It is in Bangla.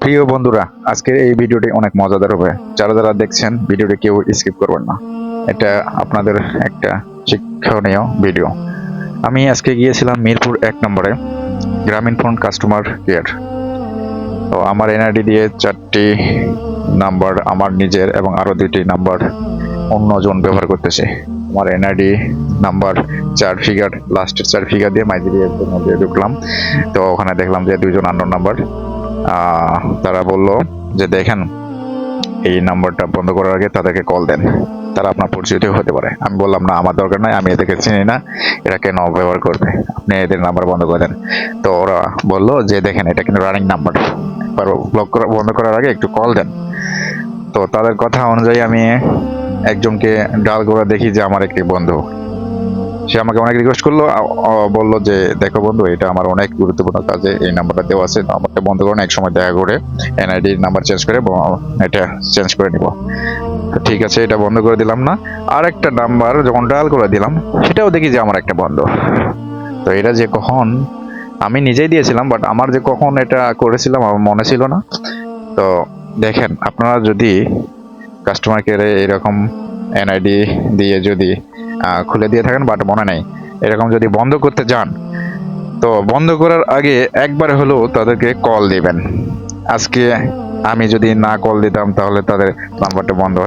প্রিয় বন্ধুরা, আজকের এই ভিডিওটি অনেক মজাদার হবে। যারা যারা দেখছেন ভিডিওটি কেউ স্কিপ করবেন না। এটা আপনাদের একটা শিক্ষণীয় ভিডিও। আমি আজকে গিয়েছিলাম মিরপুর 1 নম্বরে গ্রামীণ ফোন কাস্টমার কেয়ার। তো আমার এনআইডি দিয়ে 4টি নাম্বার আমার নিজের এবং আরো 2টি নাম্বার অন্যজন ব্যবহার করতেছে। আমার এনআইডি নাম্বার 4 ফিগার, লাস্টের 4 ফিগার দিয়ে মাইজেরিয়ার মধ্যে ঢুকলাম। তো ওখানে দেখলাম যে 2জন আননোন নাম্বার। তারা বলল যে দেখেন, এই নাম্বারটা বন্ধ করার আগে তাদেরকে কল দেন, তারা আপনার পরিচিত হতে পারে। আমি বললাম না, আমার দরকার নাই, আমি এদেরকে চিনি না, এরা কেন ব্যবহার করবে, আপনি এদের নাম্বার বন্ধ করে দেন। তো ওরা বলল যে দেখেন, এটা কিন্তু রানিং নাম্বার, বন্ধ করার আগে একটু কল দেন। তো তাদের কথা অনুযায়ী আমি একজনকে ডাল করে দেখি যে আমার একটি বন্ধু, সে আমাকে অনেক রিকোয়েস্ট করলো, বললো যে দেখো বন্ধু, এটা আমার অনেক গুরুত্বপূর্ণ কাজে এই নাম্বারটা দেওয়া আছে, নাম্বারটা বন্ধ করুন, এক সময় দেখা করে এনআইডি নাম্বার চেঞ্জ করে এটা চেঞ্জ করে নিব। ঠিক আছে, এটা বন্ধ করে দিলাম না। আর একটা নাম্বার যখন ডায়াল করে দিলাম, সেটাও দেখি যে আমার একটা বন্ধ। তো এটা যে কখন, আমি নিজেই দিয়েছিলাম, বাট আমার যে কখন এটা করেছিলাম আমার মনে ছিল না। তো দেখেন, আপনারা যদি কাস্টমার কেয়ারে এরকম এনআইডি দিয়ে যদি খুলে দিয়ে থাকেন বাট মনে নেই, এরকম যদি বন্ধ করতে যান, তো বন্ধ করার আগে একবার হলেও তাদেরকে কল দিবেন। আজকে আমি যদি না কল দিতাম তাহলে তাদের নাম্বারটা বন্ধ হয়ে